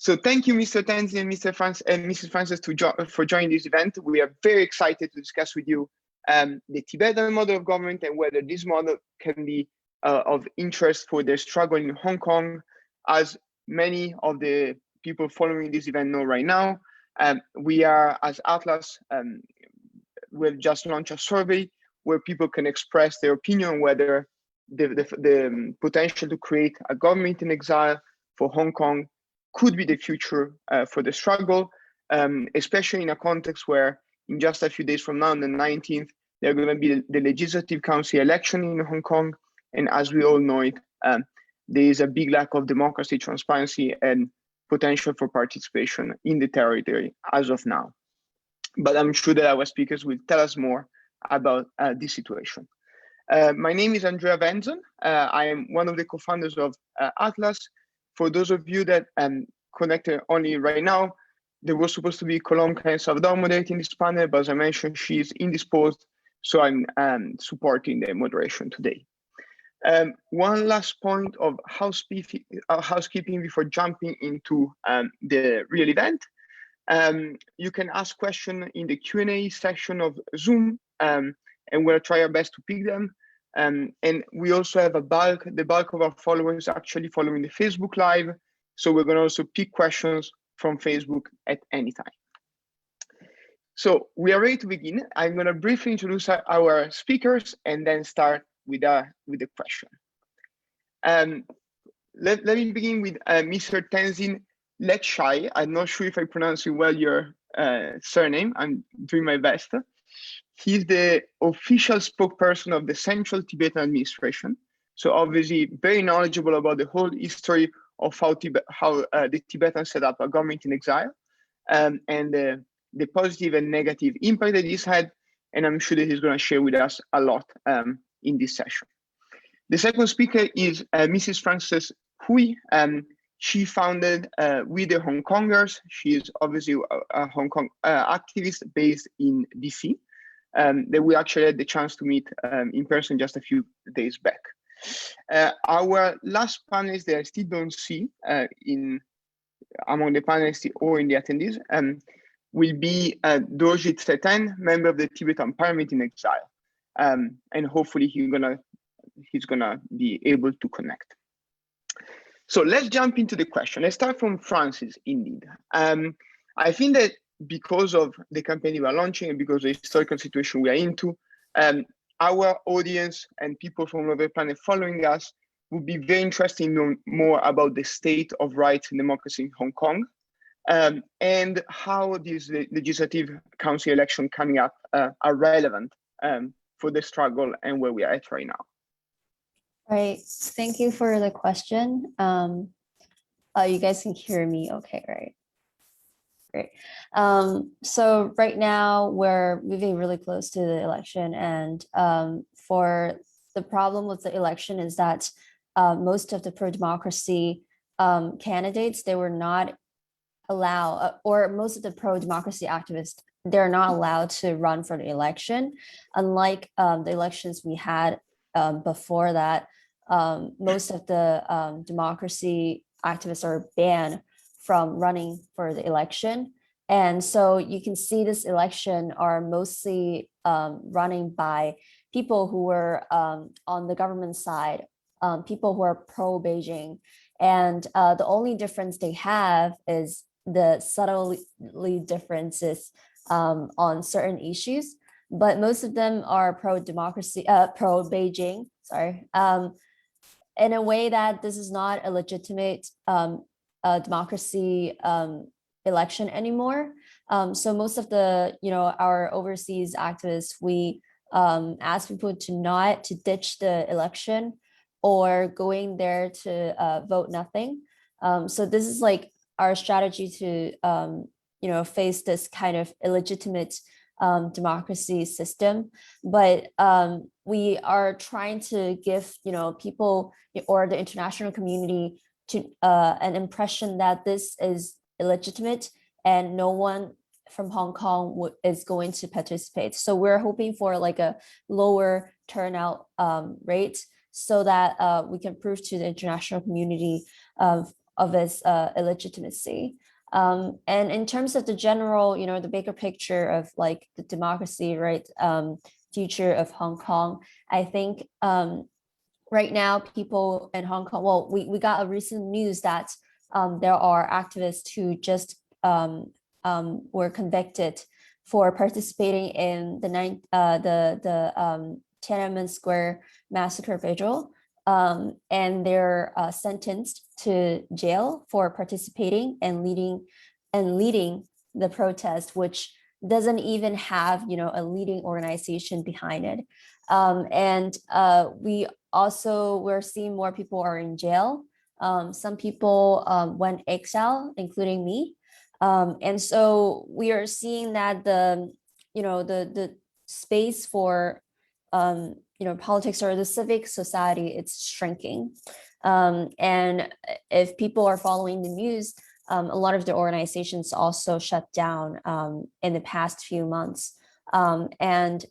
So thank you, Mr. Tenzin and Mrs. Francis for joining this event. We are very excited to discuss with you the Tibetan model of government and whether this model can be of interest for the struggle in Hong Kong. As many of the people following this event know right now, we are, as Atlas, we've just launched a survey where people can express their opinion whether the potential to create a government in exile for Hong Kong could be the future for the struggle, especially in a context where in just a few days from now, on the 19th, there are going to be the Legislative Council election in Hong Kong. And as we all know it, there is a big lack of democracy, transparency, and potential for participation in the territory as of now. But I'm sure that our speakers will tell us more about this situation. My name is Andrea Venzon. I am one of the co-founders of Atlas. For those of you that connected only right now, there was supposed to be Kolomka and Savdor moderating this panel, but as I mentioned, she is indisposed, so I'm supporting the moderation today. One last point of housekeeping before jumping into the real event. You can ask questions in the Q&A section of Zoom, and we'll try our best to pick them. And we also have the bulk of our followers actually following the Facebook Live. So we're going to also pick questions from Facebook at any time. So we are ready to begin. I'm going to briefly introduce our speakers and then start with the question. Let me begin with Mr. Tenzin Lekshay. I'm not sure if I pronounce well your surname. I'm doing my best. He's the official spokesperson of the Central Tibetan Administration. So obviously very knowledgeable about the whole history of how the Tibetans set up a government in exile, and the positive and negative impact that this had. And I'm sure that he's going to share with us a lot in this session. The second speaker is Mrs. Frances Hui. She founded We the Hongkongers. She is obviously a Hong Kong activist based in DC. That we actually had the chance to meet in person just a few days back. Our last panelist that I still don't see among the panelists or in the attendees will be Dorjee Tseten, member of the Tibetan Parliament in exile, and hopefully he's gonna be able to connect. So let's jump into the question. Let's start from Francis. Indeed, I think that because of the campaign we are launching and because of the historical situation we are into, our audience and people from all over the planet following us would be very interested in knowing more about the state of rights and democracy in Hong Kong, and how this Legislative Council election coming up are relevant for the struggle and where we are at right now. Right. Thank you for the question. You guys can hear me okay, right? Great. So right now we're moving really close to the election, and for the problem with the election is that most of the pro-democracy candidates, they were not allowed, or most of the pro-democracy activists, they're not allowed to run for the election. Unlike the elections we had before that, most of the democracy activists are banned from running for the election. And so you can see this election are mostly running by people who were on the government side, people who are pro-Beijing. And the only difference they have is the subtly differences on certain issues, but most of them are pro-democracy, pro-Beijing, sorry, in a way that this is not a legitimate democracy election anymore. So most of the, our overseas activists, we ask people to ditch the election or going there to vote nothing. So this is like our strategy to, face this kind of illegitimate democracy system. But we are trying to give, people or the international community to an impression that this is illegitimate and no one from Hong Kong is going to participate. So we're hoping for like a lower turnout rate so that we can prove to the international community of of its illegitimacy. And in terms of the general, the bigger picture of like the democracy, right, future of Hong Kong, I think right now people in Hong Kong, well, we got a recent news that there are activists who just were convicted for participating in the Tiananmen Square massacre vigil, and they're sentenced to jail for participating and leading the protest, which doesn't even have a leading organization behind it. And we're seeing more people are in jail. Some people went exile, including me. And so we are seeing that the space for politics or the civic society, it's shrinking. And if people are following the news, a lot of the organizations also shut down in the past few months. And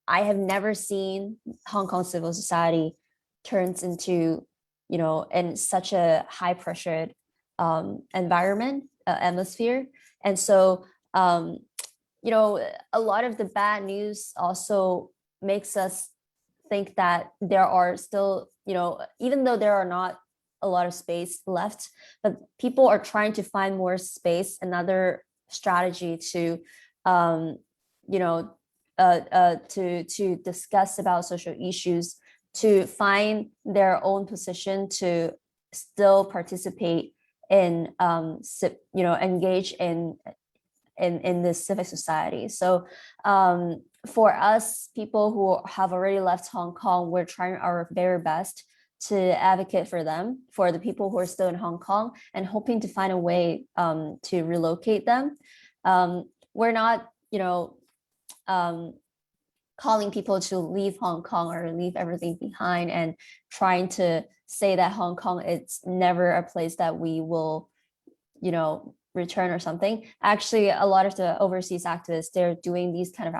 I have never seen Hong Kong civil society turns into, in such a high pressured environment, atmosphere. And so, a lot of the bad news also makes us think that there are still, even though there are not a lot of space left, but people are trying to find more space, another strategy to, to discuss about social issues, to find their own position, to still participate in, engage in the civic society. So for us, people who have already left Hong Kong, we're trying our very best to advocate for them, for the people who are still in Hong Kong, and hoping to find a way to relocate them. We're not, calling people to leave Hong Kong or leave everything behind and trying to say that Hong Kong it's never a place that we will, return or something. Actually, a lot of the overseas activists, they're doing these kind of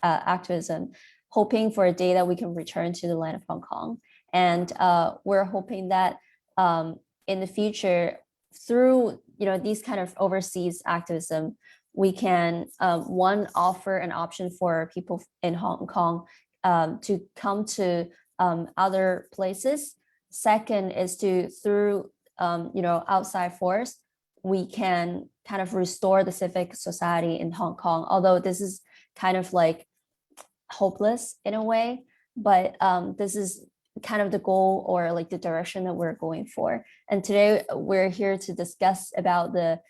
activism, hoping for a day that we can return to the land of Hong Kong. And we're hoping that in the future, through these kind of overseas activism, we can offer an option for people in Hong Kong to come to other places. Second is to through outside force, we can kind of restore the civic society in Hong Kong. Although this is kind of like hopeless in a way, but this is kind of the goal or like the direction that we're going for. And today we're here to discuss about the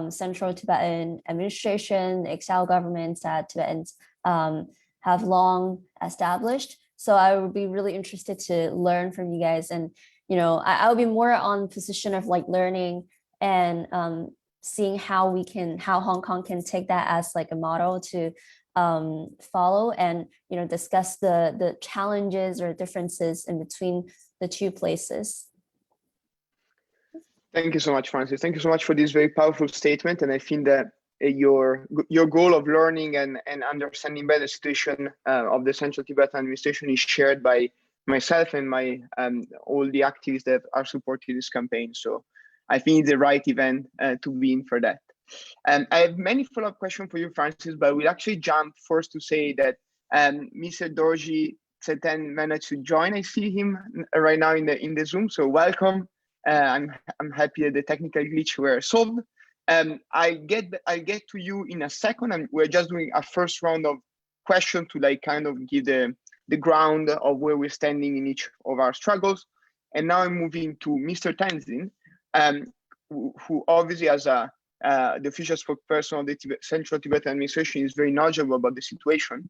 Central Tibetan administration, Exile governments that Tibetans have long established. So I would be really interested to learn from you guys, and I would be more on position of like learning and seeing how Hong Kong can take that as like a model to follow, and discuss the challenges or differences in between the two places. Thank you so much, Francis. Thank you so much for this very powerful statement. And I think that your goal of learning and understanding better the situation of the Central Tibetan administration is shared by myself and my all the activists that are supporting this campaign. So I think it's the right event to be in for that. And I have many follow-up questions for you, Francis, but we'll actually jump first to say that Mr. Dorjee Tseten managed to join. I see him right now in the Zoom, so welcome. I'm happy that the technical glitch were solved. I'll get to you in a second, and we're just doing a first round of questions to like kind of give the ground of where we're standing in each of our struggles. And now I'm moving to Mr. Tenzin, who obviously as the official spokesperson of the Central Tibetan administration is very knowledgeable about the situation.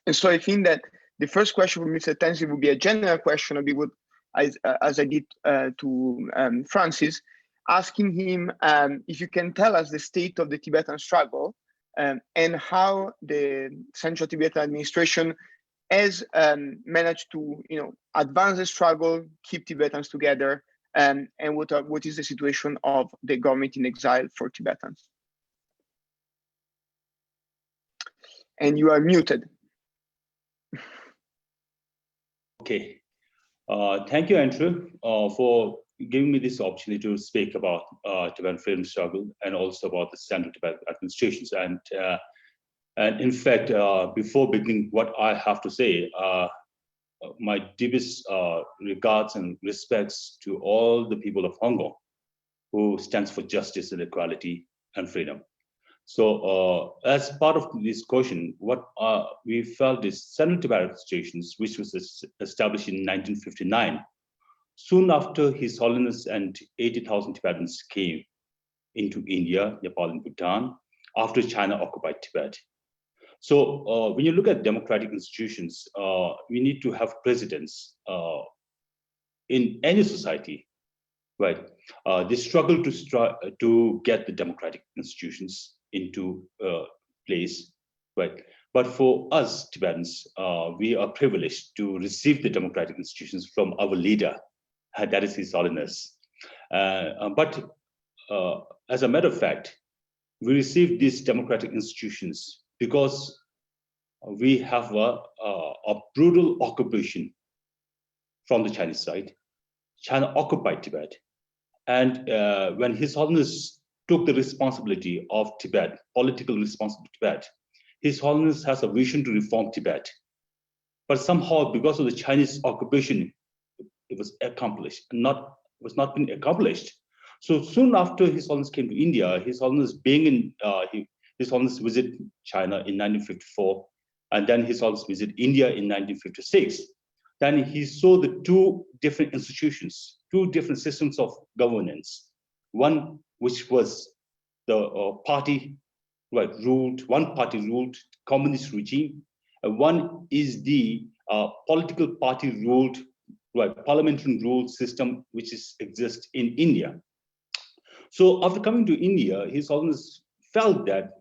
And so I think that the first question for Mr. Tenzin would be a general question, I'd be good, as I did to Francis, asking him if you can tell us the state of the Tibetan struggle and how the Central Tibetan administration has managed to advance the struggle, keep Tibetans together, and what is the situation of the government in exile for Tibetans. And you are muted. Okay. Thank you, Andrew, for giving me this opportunity to speak about Tibetan freedom struggle and also about the Central Tibet administrations. And in fact, before beginning what I have to say, my deepest regards and respects to all the people of Hong Kong who stands for justice and equality and freedom. So as part of this question, what we felt is Central Tibet administrations, which was established in 1959, soon after His Holiness and 80,000 Tibetans came into India, Nepal, and Bhutan, after China occupied Tibet. So when you look at democratic institutions, we need to have presidents in any society, right? They struggle to get the democratic institutions into place, right? But for us Tibetans, we are privileged to receive the democratic institutions from our leader, that is His Holiness. But as a matter of fact, we receive these democratic institutions because we have a brutal occupation from the Chinese side. China occupied Tibet. And when His Holiness took the responsibility of Tibet, political responsibility of Tibet, His Holiness has a vision to reform Tibet. But somehow, because of the Chinese occupation, it was not being accomplished. So soon after His Holiness came to India, His Holiness His Holiness visited China in 1954, and then His Holiness visited India in 1956. Then he saw the two different institutions, two different systems of governance. One which was the party ruled, one party ruled communist regime, and one is the political party ruled, parliamentary ruled system which exists in India. So after coming to India, His Holiness felt that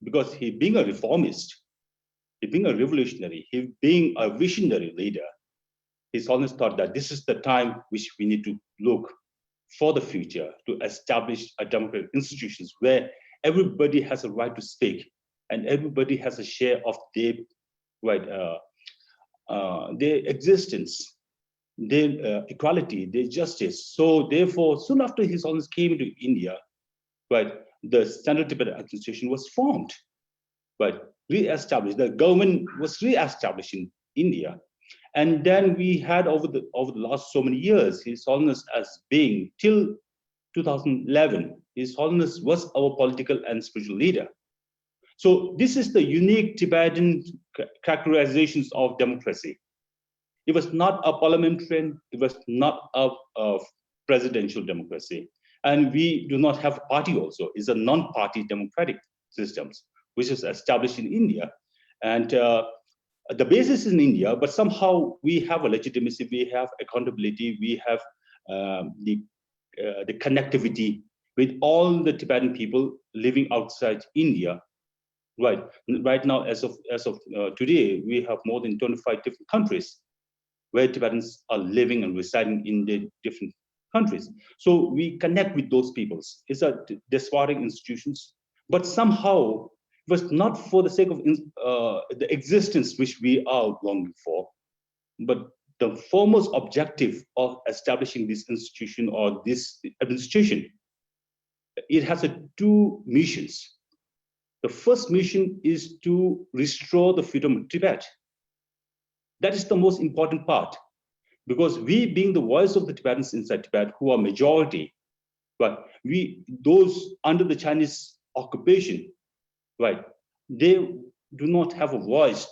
because he being a reformist, he being a revolutionary, he being a visionary leader, His Holiness thought that this is the time which we need to look for the future to establish a democratic institutions where everybody has a right to speak and everybody has a share of their existence, their equality, their justice. So therefore, soon after His Holiness came into India, the Central Tibet administration was formed, re-established. The government was re-established in India. And then we had over the last so many years, His Holiness as being till 2011, His Holiness was our political and spiritual leader. So this is the unique Tibetan characterizations of democracy. It was not a parliamentarian, it was not a presidential democracy. And we do not have a party also. It's a non-party democratic systems, which is established in India. And the basis is in India, but somehow we have a legitimacy, we have accountability, we have the connectivity with all the Tibetan people living outside India. Right now, as of today, we have more than 25 different countries where Tibetans are living and residing in the different countries. So we connect with those peoples. It's a despotic institutions, but somehow it was not for the sake of the existence which we are longing for, but the foremost objective of establishing this institution or this administration, it has two missions. The first mission is to restore the freedom of Tibet. That is the most important part, because we being the voice of the Tibetans inside Tibet, who are majority, those under the Chinese occupation, they do not have a voice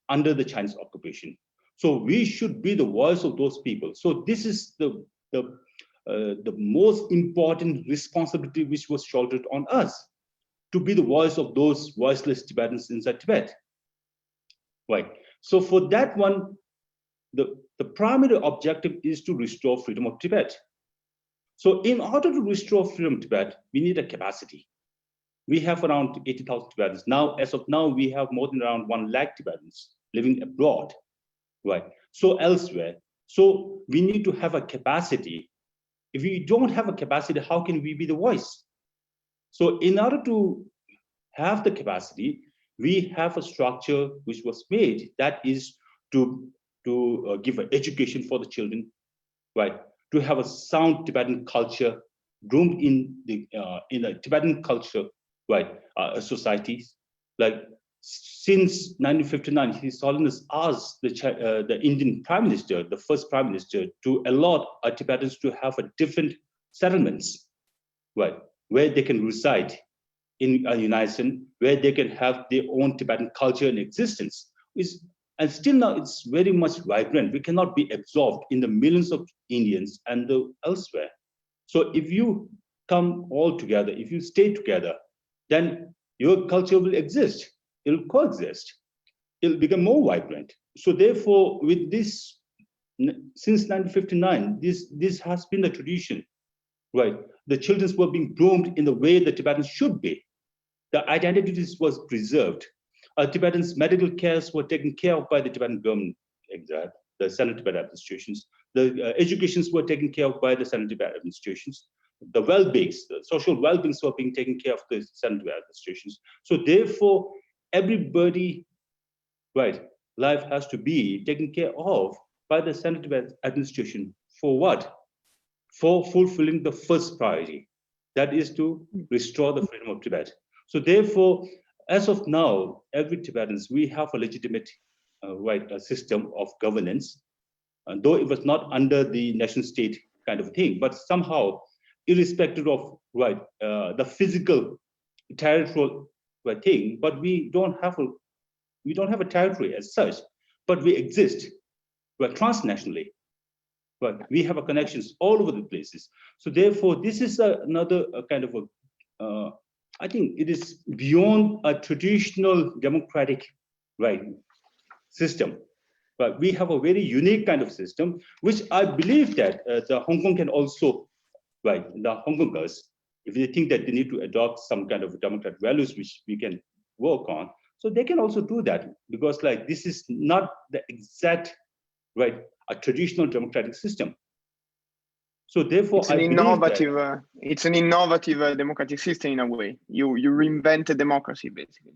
under the Chinese occupation. So we should be the voice of those people. So this is the most important responsibility which was shouldered on us, to be the voice of those voiceless Tibetans inside Tibet. So for that one, the primary objective is to restore freedom of Tibet. So in order to restore freedom of Tibet, we need a capacity. We have around 80,000 Tibetans. Now, as of now, we have more than around 1 lakh Tibetans living abroad, so elsewhere. So we need to have a capacity. If we don't have a capacity, how can we be the voice? So in order to have the capacity, we have a structure which was made, that is to give an education for the children, right? To have a sound Tibetan culture, groomed in the Tibetan culture, right? Societies, like since 1959, His Holiness asked the Indian Prime Minister, the first Prime Minister, to allow Tibetans to have a different settlements, right, where they can reside in unison, where they can have their own Tibetan culture and existence. And still now it's very much vibrant. We cannot be absorbed in the millions of Indians and elsewhere. So if you come all together, if you stay together, then your culture will exist. It'll coexist. It'll become more vibrant. So therefore, with this, since 1959, this has been the tradition, right? The children were being groomed in the way the Tibetans should be. The identities was preserved. Tibetans' medical cares were taken care of by the Tibetan government, the Central Tibet administrations. The educations were taken care of by the Central Tibet administrations. The well-beings, the social well-beings were being taken care of the Central Tibet administrations. So therefore, everybody, right, life has to be taken care of by the Central Tibet administration. For what? For fulfilling the first priority, that is to restore the freedom of Tibet. So therefore, as of now, every Tibetans, we have a legitimate a system of governance, and though it was not under the nation state kind of thing, but somehow, irrespective of the physical territorial thing, but we don't have a territory as such, but we exist transnationally. But we have connections all over the places. So therefore, this is another kind of I think it is beyond a traditional democratic system. But we have a very unique kind of system, which I believe that the Hong Kong can also, the Hongkongers, if they think that they need to adopt some kind of democratic values, which we can work on, so they can also do that, because this is not the exact a traditional democratic system. So therefore, it's an innovative democratic system in a way. You reinvented democracy, basically.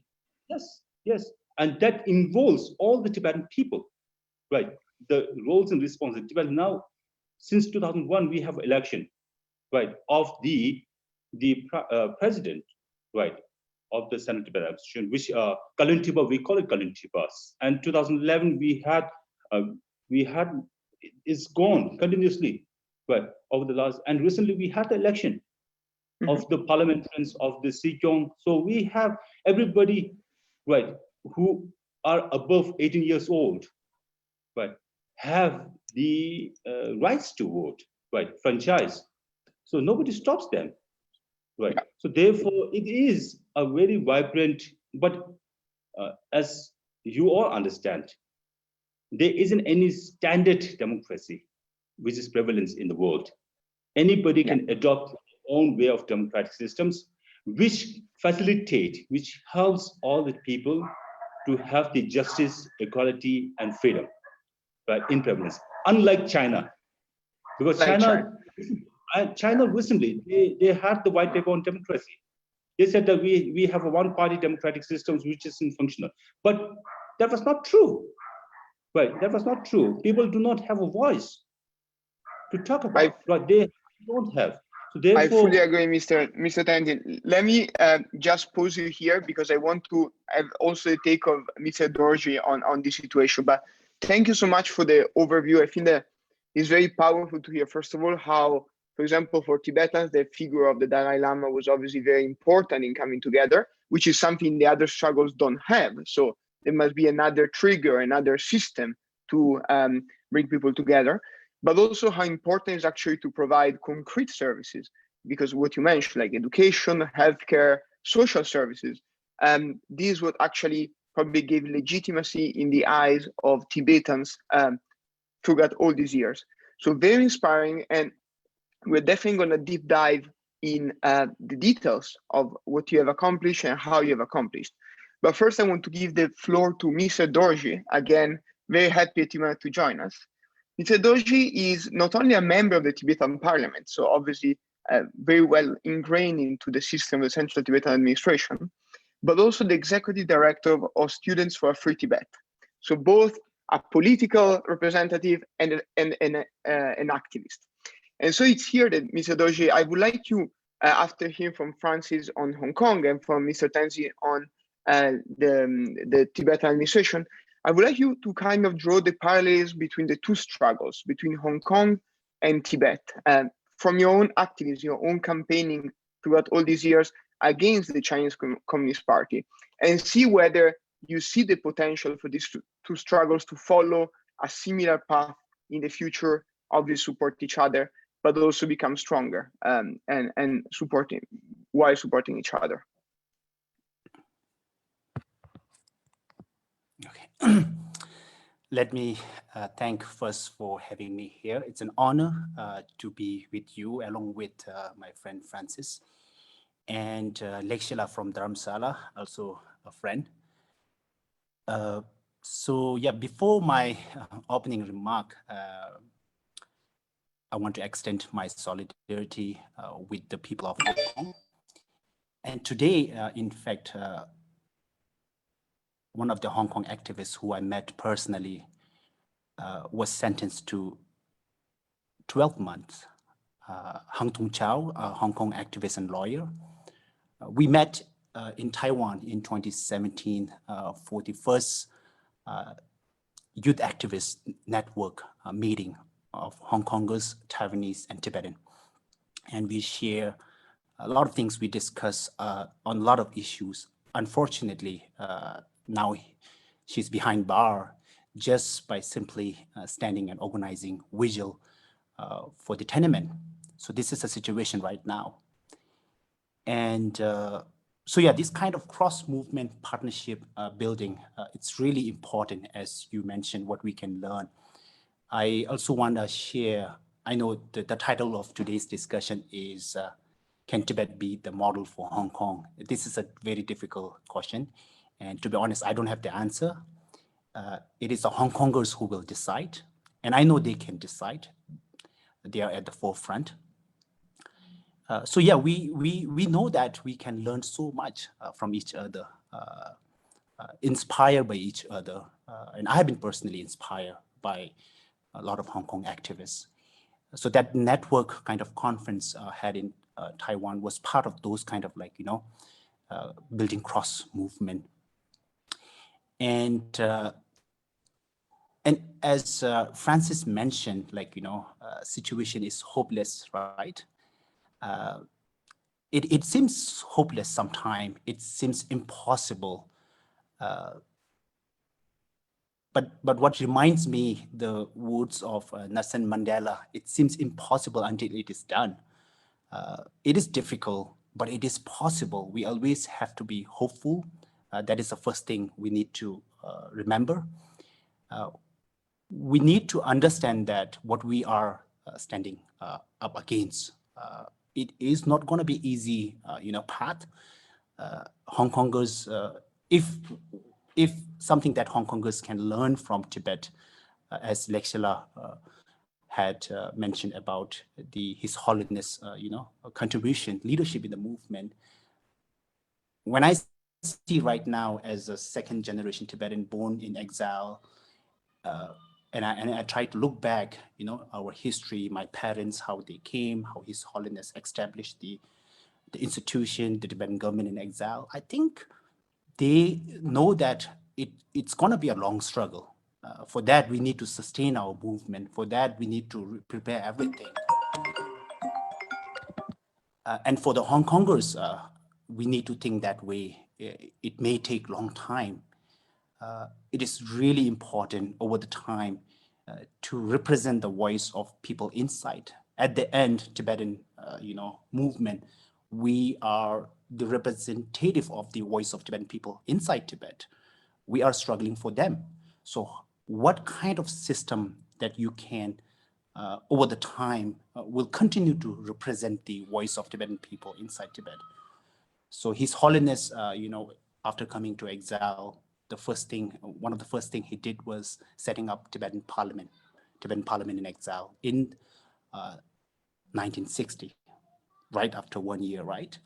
Yes, yes, and that involves all the Tibetan people, the roles and responsibilities. Well, now, since 2001, we have election, of the president, of the Central Tibet administration, which Kaluntiba, we call it Kaluntiba, and 2011 we had it's gone continuously, over the last, and recently we had the election of the parliamentarians of the Sikyong. So we have everybody, who are above 18 years old, have the rights to vote, franchise. So nobody stops them, So therefore, it is a very vibrant, but as you all understand, there isn't any standard democracy which is prevalent in the world. Anybody can adopt their own way of democratic systems, which facilitate, which helps all the people to have the justice, equality, and freedom, in prevalence. Unlike China, because China recently, they had the white paper on democracy. They said that we have a one-party democratic system which is functional, but that was not true. That was not true. People do not have a voice to talk about. They don't have. So therefore, I fully agree, Mr. Tenzin. Let me just pause you here, because I want to have also a take of Mr. Dorjee on this situation. But thank you so much for the overview. I think that it's very powerful to hear, first of all, how, for example, for Tibetans, the figure of the Dalai Lama was obviously very important in coming together, which is something the other struggles don't have. So there must be another trigger, another system to bring people together, but also how important it is actually to provide concrete services, because what you mentioned, like education, healthcare, social services, these would actually probably give legitimacy in the eyes of Tibetans throughout all these years. So very inspiring, and we're definitely going to deep dive in the details of what you have accomplished and how you have accomplished. But first, I want to give the floor to Mr. Dorjee. Again, very happy to join us. Mr. Dorjee is not only a member of the Tibetan parliament, so obviously very well ingrained into the system of the Central Tibetan administration, but also the executive director of Students for a Free Tibet. So both a political representative, and an activist. And so it's here that, Mr. Dorjee, I would like you, after hearing from Francis on Hong Kong and from Mr. Tenzin on the Tibetan administration, I would like you to kind of draw the parallels between the two struggles, between Hong Kong and Tibet, from your own activism, your own campaigning throughout all these years against the Chinese Communist Party, and see whether you see the potential for these two struggles to follow a similar path in the future, obviously support each other, but also become stronger and supporting each other. Okay. Let me thank first for having me here. It's an honor to be with you along with my friend Francis and Lekshay from Dharamsala, also a friend. So yeah, before my opening remark, I want to extend my solidarity with the people of Hong Kong. And today, in fact, one of the Hong Kong activists who I met personally was sentenced to 12 months. Hang Tung Chow, a Hong Kong activist and lawyer. We met in Taiwan in 2017 for the first youth activist network meeting of Hongkongers, Taiwanese, and Tibetan. And we share a lot of things. We discuss on a lot of issues. Unfortunately, now she's behind bar just by simply standing and organizing vigil for the tenement. So this is a situation right now. And so yeah, this kind of cross-movement partnership building, it's really important, as you mentioned, what we can learn. I also want to share, I know the title of today's discussion is, can Tibet be the model for Hong Kong? This is a very difficult question. And to be honest, I don't have the answer. It is the Hong Kongers who will decide. And I know they can decide. They are at the forefront. So yeah, we know that we can learn so much from each other, inspired by each other. And I have been personally inspired by a lot of Hong Kong activists. So that network kind of conference had in Taiwan was part of those kind of like, building cross movement. And as Francis mentioned, like, situation is hopeless, right? It seems hopeless sometimes. It seems impossible. But what reminds me the words of Nelson Mandela, it seems impossible until it is done. It is difficult, but it is possible. We always have to be hopeful. That is the first thing we need to remember. We need to understand that what we are standing up against, it is not going to be easy, path. Hong Kongers, if something that Hong Kongers can learn from Tibet, as Lekshay had mentioned about His Holiness, contribution, leadership in the movement. When I see right now as a second generation Tibetan born in exile, and I try to look back, our history, my parents, how they came, how His Holiness established the institution, the Tibetan government in exile. I think they know that it's going to be a long struggle. For that, we need to sustain our movement. For that, we need to prepare everything. And for the Hong Kongers, we need to think that way. It may take a long time. It is really important over the time to represent the voice of people inside. At the end, Tibetan, movement, we are the representative of the voice of Tibetan people inside Tibet. We are struggling for them. So what kind of system that you can, over the time, will continue to represent the voice of Tibetan people inside Tibet? So His Holiness, after coming to exile, one of the first thing he did was setting up Tibetan Parliament in exile in 1960, right after 1 year, right?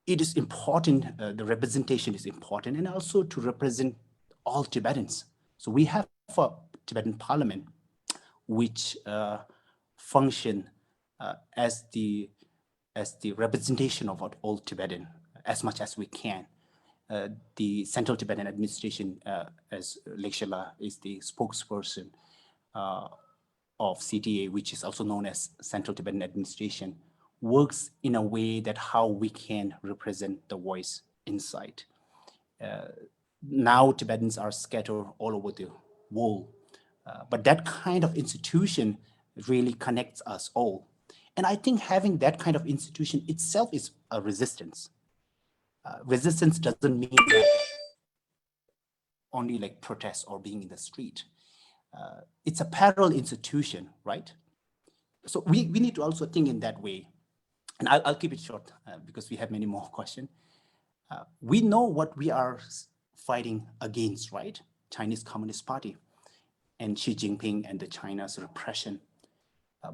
It is important, the representation is important, and also to represent all Tibetans. So we have a Tibetan parliament, which function as the representation of all Tibetan as much as we can. The Central Tibetan Administration, as Lekshay is the spokesperson of CTA, which is also known as Central Tibetan Administration, works in a way that how we can represent the voice inside. Now Tibetans are scattered all over the world, but that kind of institution really connects us all. And I think having that kind of institution itself is a resistance. Resistance doesn't mean that only like protest or being in the street. It's a parallel institution, right? So we need to also think in that way. And I'll keep it short because we have many more questions. We know what we are fighting against, right? Chinese Communist Party and Xi Jinping and the China's repression.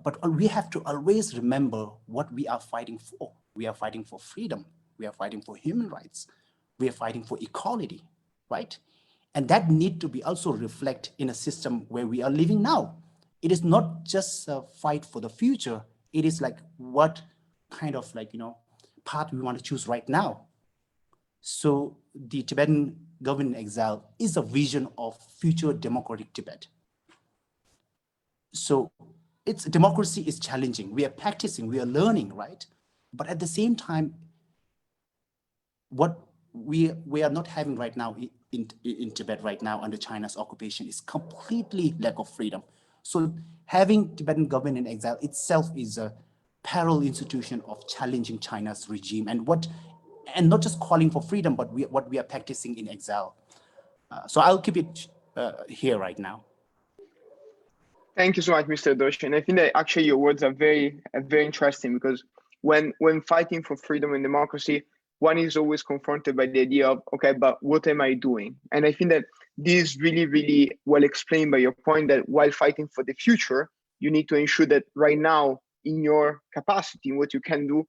But we have to always remember what we are fighting for. We are fighting for freedom. We are fighting for human rights. We are fighting for equality, right? And that need to be also reflect in a system where we are living now. It is not just a fight for the future. It is like what kind of like, path we want to choose right now. So the Tibetan government in exile is a vision of future democratic Tibet. So its democracy is challenging. We are practicing, we are learning, right? But at the same time, what we are not having right now in Tibet right now under China's occupation is completely lack of freedom. So having Tibetan government in exile itself is a parallel institution of challenging China's regime and not just calling for freedom, but what we are practicing in exile. So I'll keep it here right now. Thank you so much, Mr. Dorjee. And I think that actually your words are very interesting, because when fighting for freedom and democracy, one is always confronted by the idea of, okay, but what am I doing? And I think that this is really, really well explained by your point that while fighting for the future, you need to ensure that right now, in your capacity, in what you can do,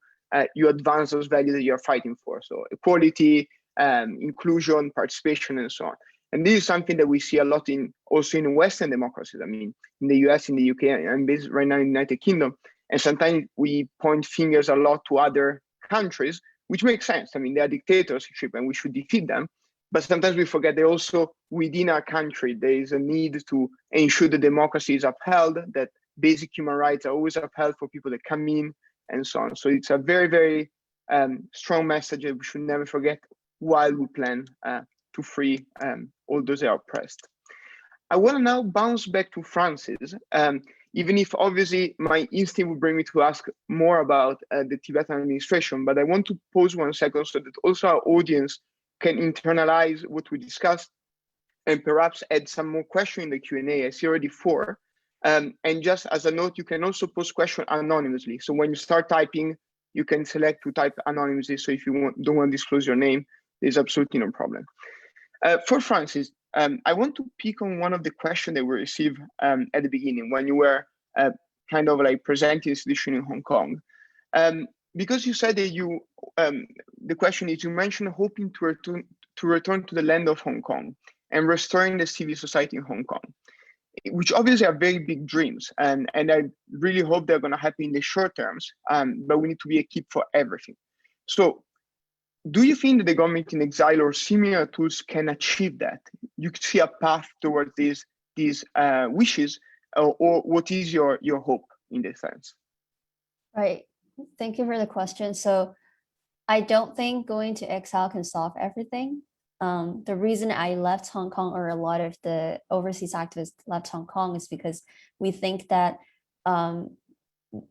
you advance those values that you're fighting for. So equality, inclusion, participation, and so on. And this is something that we see a lot also in Western democracies. I mean, in the US, in the UK, and based right now in the United Kingdom. And sometimes we point fingers a lot to other countries, which makes sense. I mean, they are dictatorship and we should defeat them. But sometimes we forget that also within our country, there is a need to ensure the democracy is upheld, that basic human rights are always upheld for people that come in, and so on. So it's a very, very strong message that we should never forget while we plan to free all those that are oppressed. I want to now bounce back to Francis, even if obviously my instinct would bring me to ask more about the Tibetan administration, but I want to pause 1 second so that also our audience can internalize what we discussed and perhaps add some more questions in the Q&A. I see already 4. And just as a note, you can also post questions anonymously. So when you start typing, you can select to type anonymously. So if you don't want to disclose your name, there's absolutely no problem. For Francis, I want to pick on one of the questions that we received at the beginning when you were kind of like presenting the institution in Hong Kong. Because you said that the question is, you mentioned hoping to return to the land of Hong Kong and restoring the civil society in Hong Kong, which obviously are very big dreams. And I really hope they're going to happen in the short terms, but we need to be equipped for everything. So do you think that the government in exile or similar tools can achieve that? You see a path towards these wishes, or what is your hope in this sense? Right. Thank you for the question. So I don't think going to exile can solve everything. The reason I left Hong Kong, or a lot of the overseas activists left Hong Kong, is because we think that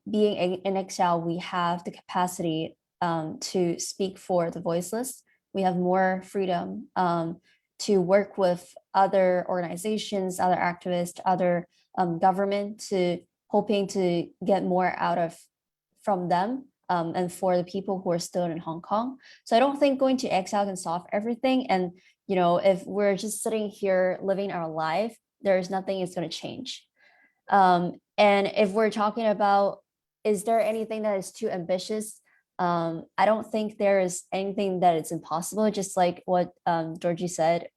being in exile, we have the capacity to speak for the voiceless. We have more freedom to work with other organizations, other activists, other government, hoping to get more from them and for the people who are still in Hong Kong. So I don't think going to exile can solve everything. And if we're just sitting here living our life, there's nothing is going to change. And if we're talking about, is there anything that is too ambitious? I don't think there is anything that is impossible. Just like what Dorjee said,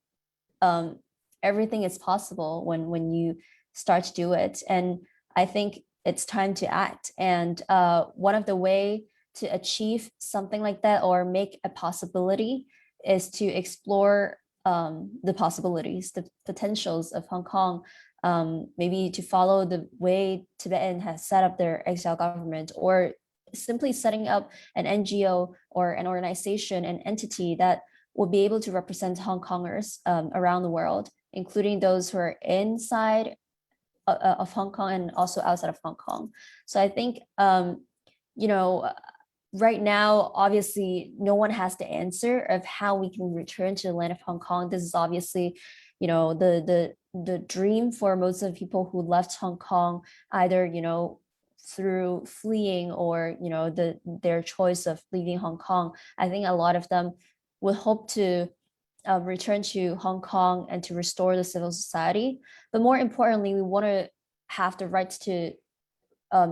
everything is possible when you start to do it. And I think it's time to act. And one of the way to achieve something like that or make a possibility is to explore the possibilities, the potentials of Hong Kong, maybe to follow the way Tibetan has set up their exile government, or simply setting up an NGO or an organization, an entity that will be able to represent Hong Kongers around the world, including those who are inside of Hong Kong and also outside of Hong Kong. So I think, you know, right now, obviously, no one has the answer of how we can return to the land of Hong Kong. This is obviously, you know, the dream for most of the people who left Hong Kong, either, you know, through fleeing or, you know, their choice of leaving Hong Kong. I think a lot of them would hope to return to Hong Kong and to restore the civil society. But more importantly, we want to have the rights to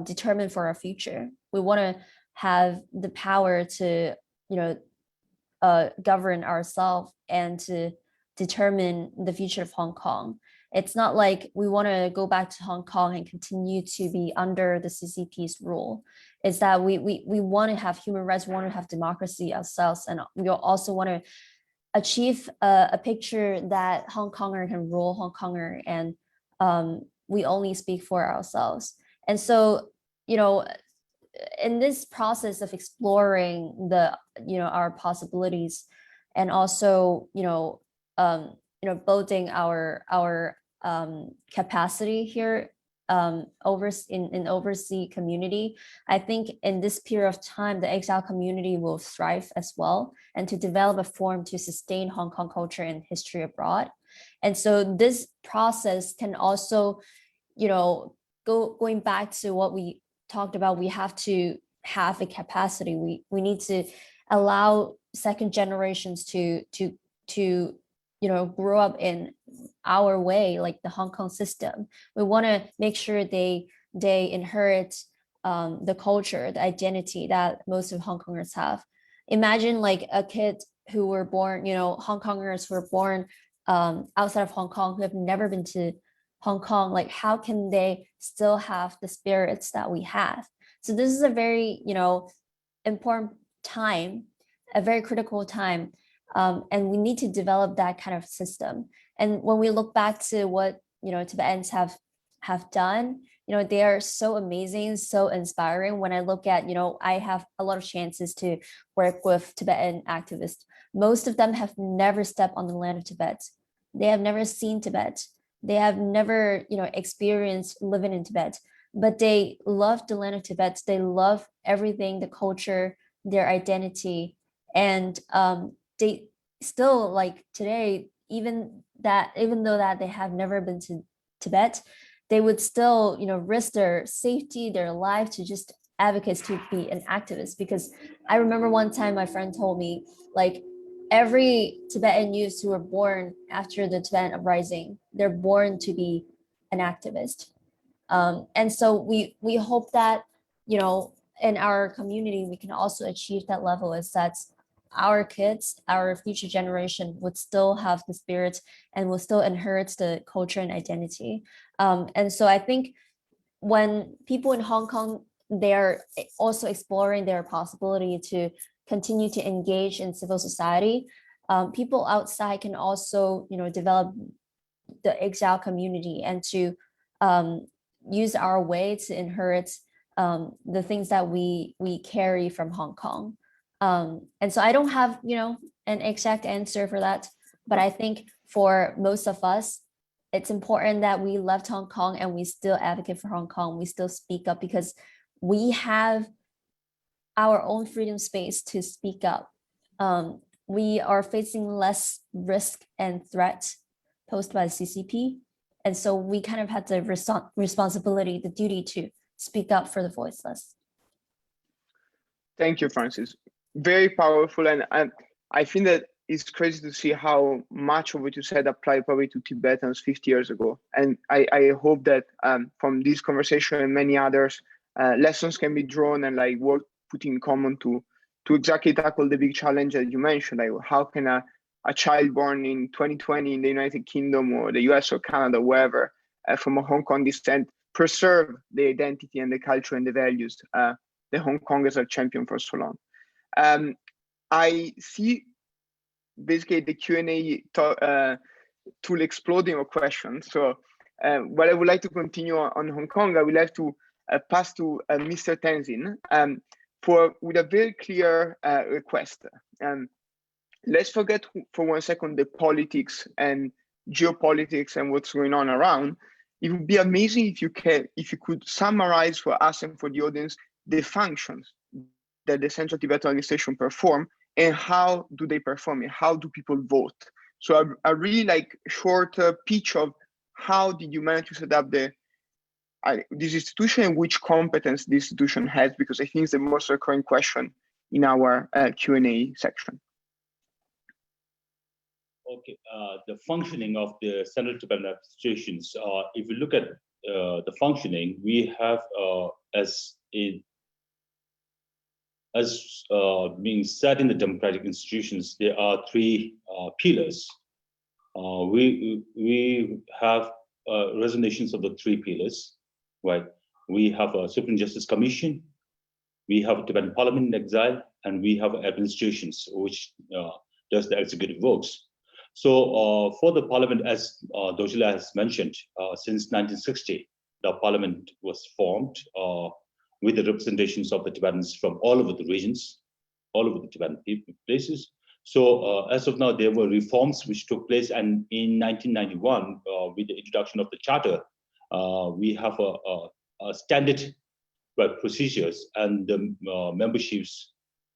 determine for our future. We want to have the power to, you know, govern ourselves and to determine the future of Hong Kong. It's not like we want to go back to Hong Kong and continue to be under the CCP's rule. It's that we want to have human rights, we want to have democracy ourselves, and we also want to achieve a picture that Hong Konger can rule Hong Konger, and we only speak for ourselves. And so, you know, in this process of exploring the, you know, our possibilities, and also, you know, building our capacity here in overseas community, I think in this period of time, the exile community will thrive as well, and to develop a form to sustain Hong Kong culture and history abroad. And so this process can also, you know, going back to what we talked about, we have to have a capacity. We need to allow second generations to you know, grow up in our way, like the Hong Kong system. We want to make sure they inherit the culture, the identity that most of Hong Kongers have. Imagine like a kid who were born, you know, Hong Kongers who were born outside of Hong Kong, who have never been to Hong Kong, like how can they still have the spirits that we have? So this is a very, you know, important time, a very critical time. And we need to develop that kind of system. And when we look back to what, you know, Tibetans have done, you know, they are so amazing, so inspiring. When I look at, you know, I have a lot of chances to work with Tibetan activists. Most of them have never stepped on the land of Tibet. They have never seen Tibet. They have never, you know, experienced living in Tibet, but they love the land of Tibet. They love everything, the culture, their identity. And they still, like today, even though that they have never been to Tibet, they would still, you know, risk their safety, their life to just advocate to be an activist. Because I remember one time my friend told me, like, every Tibetan youth who were born after the Tibetan uprising, they're born to be an activist. And so we hope that, you know, in our community, we can also achieve that level, is that our kids, our future generation would still have the spirit and will still inherit the culture and identity. And so I think when people in Hong Kong, they're also exploring their possibility to continue to engage in civil society, people outside can also, you know, develop the exile community and to use our way to inherit the things that we carry from Hong Kong. And so I don't have, you know, an exact answer for that, but I think for most of us, it's important that we left Hong Kong and we still advocate for Hong Kong. We still speak up because we have our own freedom space to speak up. We are facing less risk and threat posed by the CCP. And so we kind of had the responsibility, the duty to speak up for the voiceless. Thank you, Francis. Very powerful. And I think that it's crazy to see how much of what you said applied probably to Tibetans 50 years ago. And I hope that from this conversation and many others, lessons can be drawn and like work put in common to exactly tackle the big challenge that you mentioned. Like, how can a a child born in 2020 in the United Kingdom or the US or Canada, wherever, from a Hong Kong descent, preserve the identity and the culture and the values the Hongkongers have championed for so long. I see basically the Q&A tool exploding of questions. So what I would like to continue on Hong Kong, I will have to pass to Mr. Tenzin with a very clear request. Let's forget for 1 second the politics and geopolitics and what's going on around. It would be amazing if you could summarize for us and for the audience the functions that the Central Tibetan Administration perform and how do they perform it? How do people vote? So I really like short pitch of how did you manage to set up this institution and which competence the institution has, because I think it's the most recurring question in our Q&A section. Okay, the functioning of the Central Tibetan administrations, if you look at the functioning, we have as being set in the democratic institutions, there are three pillars. We have resignations of the three pillars, right? We have a Supreme Justice Commission, we have a Tibetan Parliament in exile, and we have administrations, which does the executive works. So for the parliament, as Dorjee has mentioned, since 1960, the parliament was formed with the representations of the Tibetans from all over the regions, all over the Tibetan places. So as of now, there were reforms which took place, and in 1991, with the introduction of the charter, we have a standard procedures and the memberships,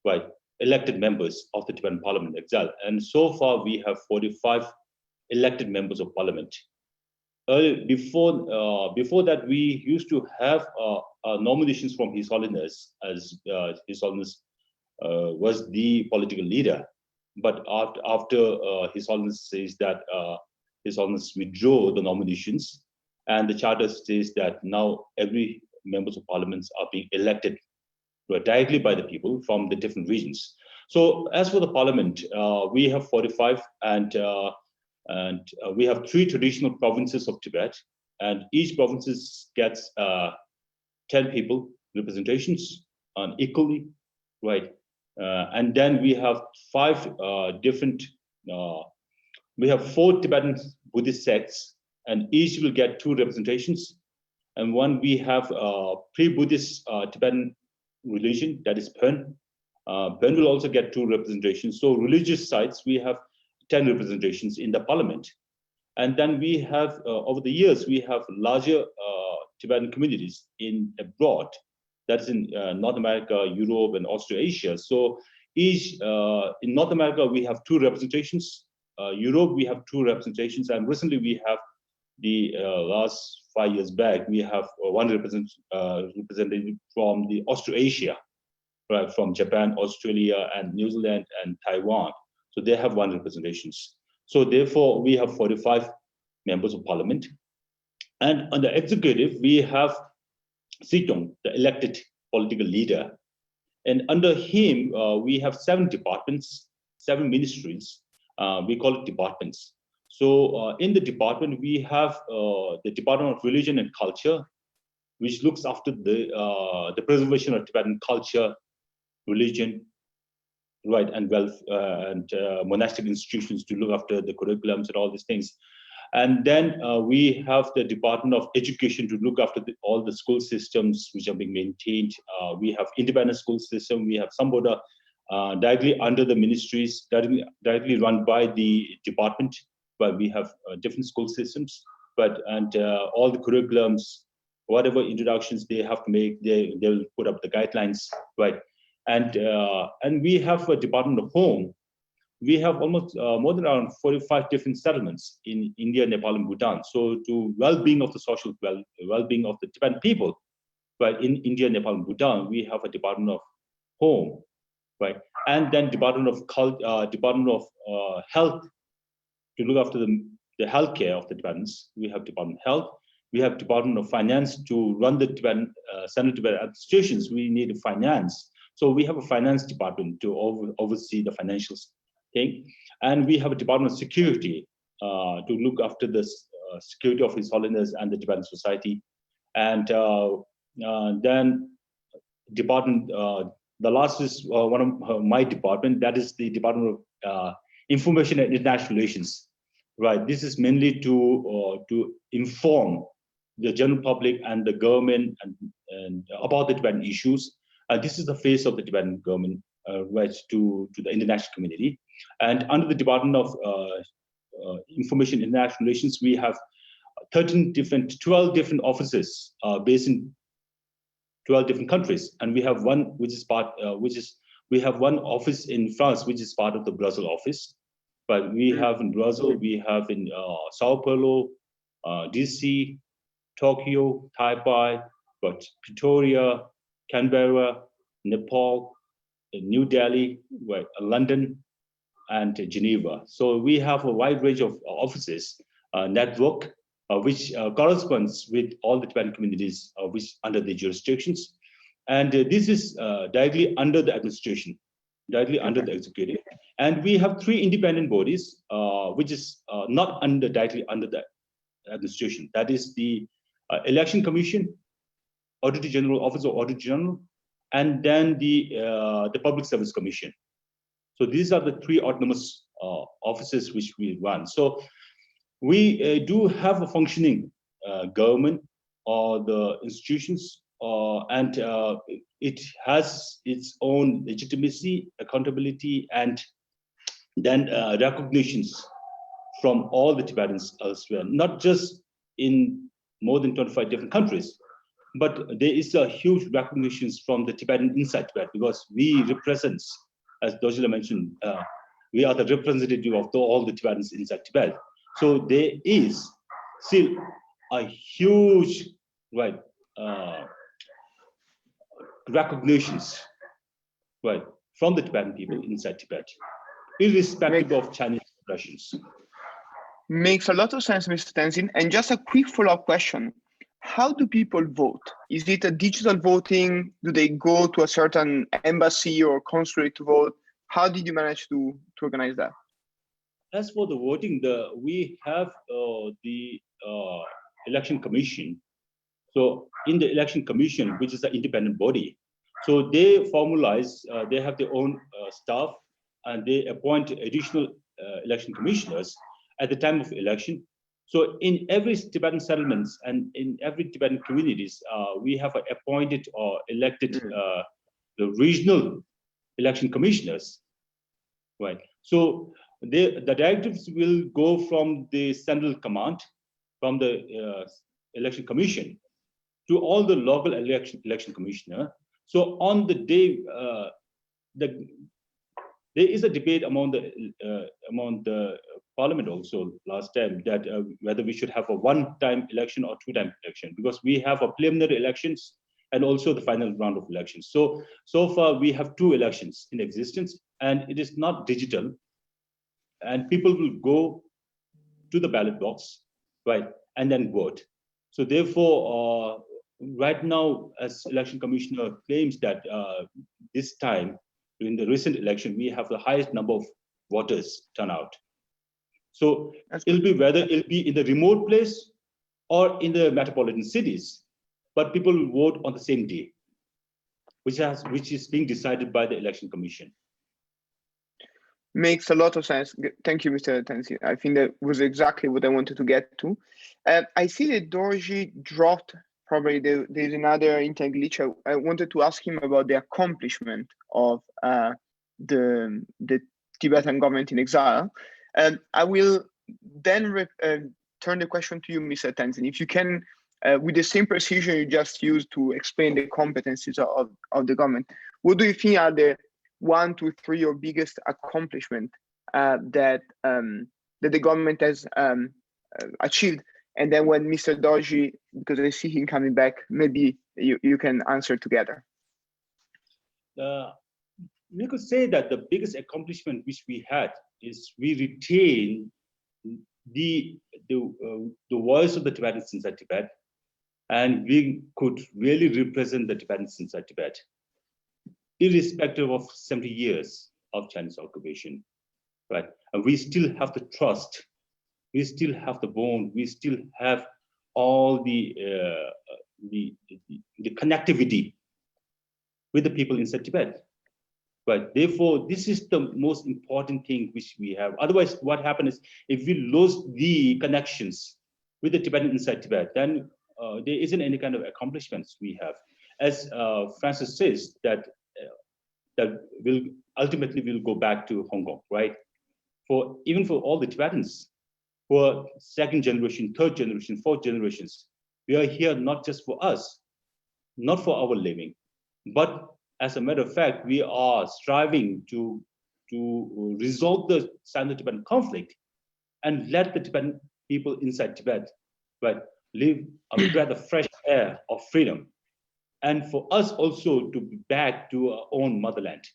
right, elected members of the Tibetan Parliament exile. And so far, we have 45 elected members of parliament. Before that, we used to have nominations from His Holiness, as His Holiness was the political leader. But after His Holiness says that His Holiness withdraw the nominations, and the charter says that now every members of parliaments are being elected directly by the people from the different regions. So as for the parliament, we have 45, and we have 3 traditional provinces of Tibet, and each province gets 10 people representations equally, right? And then we have 5 different, we have 4 Tibetan Buddhist sects, and each will get 2 representations. And one, we have pre-Buddhist Tibetan religion, that is Pen. Pen will also get 2 representations. So religious sites, we have 10 representations in the parliament. And then we have, over the years, we have larger Tibetan communities in abroad, that's in North America, Europe, and Australasia. So each, in North America, we have 2 representations. Europe, we have 2 representations. And recently we have the last 5 years back, we have one representative from the Australasia, right, from Japan, Australia, and New Zealand, and Taiwan. So they have 1 representations. So therefore, we have 45 members of parliament. And on the executive, we have Sitong, the elected political leader. And under him, we have 7 departments, 7 ministries. We call it departments. So in the department, we have the Department of Religion and Culture, which looks after the preservation of Tibetan culture, religion, right, and wealth, and monastic institutions to look after the curriculums and all these things. And then we have the Department of Education to look after all the school systems which are being maintained. We have independent school system. We have Samboda directly under the ministries, directly run by the department, but we have different school systems. And all the curriculums, whatever introductions they have to make, they'll put up the guidelines, right? And we have a Department of Home. We have almost more than around 45 different settlements in India, Nepal, and Bhutan. So to well-being of the social well-being of the Tibetan people, right? In India, Nepal, and Bhutan, we have a Department of Home, right? And then Department of Health to look after the healthcare of the Tibetans. We have Department of Health. We have Department of Finance to run the Tibetan Central Tibetan administrations. We need finance. So we have a finance department to oversee the financial thing. And we have a Department of Security to look after the security of His Holiness and the Tibetan society. And then department, the last is one of my department, that is the Department of Information and International Relations. Right, this is mainly to inform the general public and the government and about the Tibetan issues. This is the face of the Tibetan government, right, to the international community. And under the Department of Information and International Relations, we have 12 different offices based in 12 different countries, and we have one which is we have one office in France, which is part of the Brussels office. But we have in Brussels, we have in Sao Paulo, DC, Tokyo, Taipei, but Pretoria, Canberra, Nepal, New Delhi, right, London, and Geneva. So we have a wide range of offices, network, which corresponds with all the Tibetan communities which under the jurisdictions. And this is directly under the administration, directly under the executive. And we have 3 independent bodies, which is not directly under the administration. That is the Election Commission, Auditor General, Office of Auditor General, and then the Public Service Commission. So these are the 3 autonomous offices which we run. So we do have a functioning government or the institutions, and it has its own legitimacy, accountability, and then recognitions from all the Tibetans elsewhere, not just in more than 25 different countries, but there is a huge recognitions from the Tibetan inside Tibet, because we represent, as Dorjee mentioned, we are the representative of all the Tibetans inside Tibet. So there is still a huge, right, recognitions, right, from the Tibetan people inside Tibet, irrespective of Chinese aggressions. Makes a lot of sense, Mr. Tenzin. And just a quick follow-up question. How do people vote? Is it a digital voting? Do they go to a certain embassy or consulate to vote? How did you manage to organize that? As for the voting, we have the election commission. So in the election commission, which is an independent body, so they formalize, they have their own staff, and they appoint additional election commissioners at the time of election. So in every Tibetan settlements and in every Tibetan communities, we have appointed or elected the regional election commissioners, right? So the directives will go from the central command, from the election commission, to all the local election commissioner. So on the day, there is a debate among the parliament also last time that whether we should have a one-time election or two-time election, because we have a preliminary elections and also the final round of elections. So far we have 2 elections in existence, and it is not digital, and people will go to the ballot box, right, and then vote. So therefore, right now, as election commissioner claims that this time, in the recent election, we have the highest number of voters turnout. So it'll be whether it'll be in the remote place or in the metropolitan cities, but people will vote on the same day, which is being decided by the election commission. Makes a lot of sense. Thank you, Mr. Tenzin. I think that was exactly what I wanted to get to. I see that Dorjee dropped. Probably there's another internet glitch. I wanted to ask him about the accomplishment of the Tibetan government in exile. I will then turn the question to you, Mr. Tenzin. If you can, with the same precision you just used to explain the competencies of the government, what do you think are the 1, 2, 3 or biggest accomplishment that the government has achieved? And then when Mr. Dorjee, because I see him coming back, maybe you can answer together. We could say that the biggest accomplishment which we had is we retain the voice of the Tibetans inside Tibet, and we could really represent the Tibetans inside Tibet, irrespective of 70 years of Chinese occupation. right? And we still have the trust, we still have the bond, we still have all the connectivity with the people inside Tibet. But therefore, this is the most important thing which we have. Otherwise, what happens is if we lose the connections with the Tibetan inside Tibet, then there isn't any kind of accomplishments we have. As Francis says, that will ultimately will go back to Hong Kong, right? Even for all the Tibetans who are second generation, third generation, fourth generations, we are here not just for us, not for our living, but as a matter of fact, we are striving to resolve the Sino-Tibetan conflict and let the Tibetan people inside Tibet, but live a breath of fresh air of freedom. And for us also to be back to our own motherland.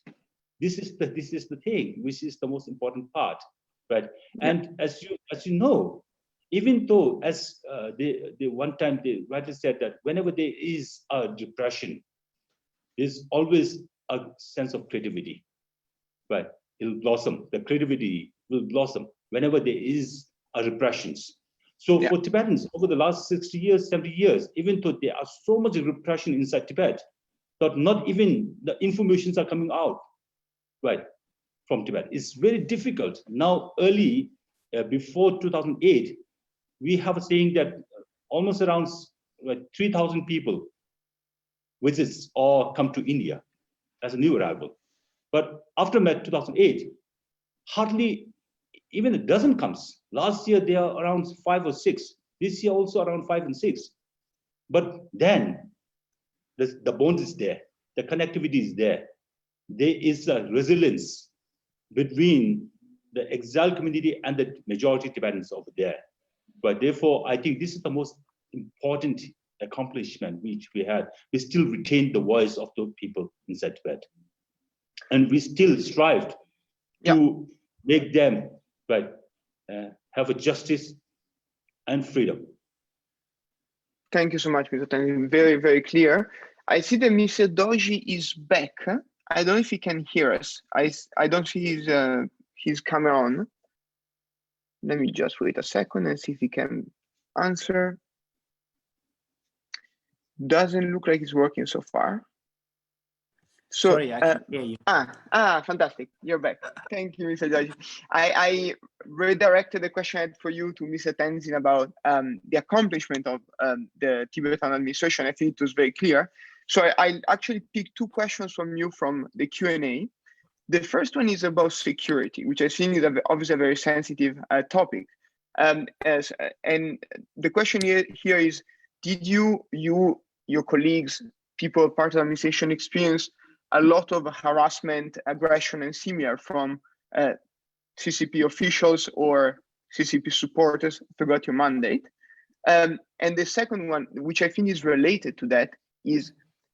This is the thing, which is the most important part, right? And as you know, even though as the one time the writer said that whenever there is a depression, there's always a sense of creativity, right? It'll blossom. The creativity will blossom whenever there is a repressions. So for Tibetans over the last 60 years, 70 years, even though there are so much repression inside Tibet, that not even the informations are coming out, right, from Tibet. It's very difficult. Now, early, before 2008, we have a saying that almost around 3,000 people visits or come to India as a new arrival. But after 2008, hardly even a dozen comes. Last year, there are around 5 or 6. This year also around 5 and 6. But then the bond is there. The connectivity is there. There is a resilience between the exile community and the majority Tibetans over there. But therefore, I think this is the most important accomplishment which we had. We still retain the voice of the people inside Tibet. And we still strived to make them have a justice and freedom. Thank you so much, Mr. Tenzin. Very, very clear. I see that Mr. Dorjee is back. I don't know if he can hear us. I don't see his camera on. Let me just wait a second and see if he can answer. Doesn't look like it's working so far. So, sorry, I can't hear you. Fantastic. You're back. Thank you, Mr. Dorjee. I redirected the question I had for you to Mr. Tenzin about the accomplishment of the Tibetan administration. I think it was very clear. So I actually picked 2 questions from you from the Q&A. The first one is about security, which I think is obviously a very sensitive topic. And the question here is, did you, your colleagues, people part of the administration experience a lot of harassment, aggression, and similar from CCP officials or CCP supporters throughout your mandate? And the second one, which I think is related to that, is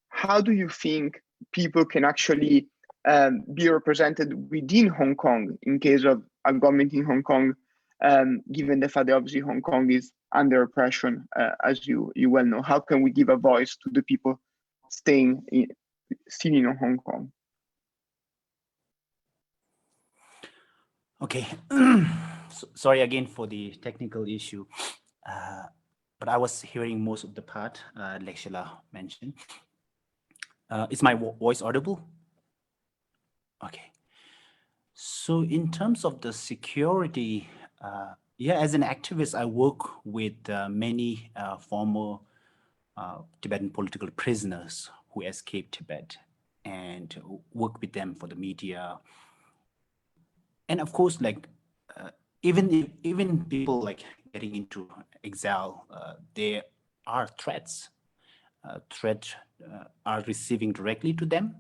how do you think people can actually be represented within Hong Kong in case of a government in Hong Kong, given the fact that obviously Hong Kong is under oppression, as you well know? How can we give a voice to the people still in Hong Kong? Okay, sorry again for the technical issue, but I was hearing most of the part Lekshay mentioned. Is my voice audible? Okay. So in terms of the security, as an activist, I work with many former Tibetan political prisoners who escaped Tibet and work with them for the media. And of course, like even people like getting into exile, there are threats. Threats are receiving directly to them.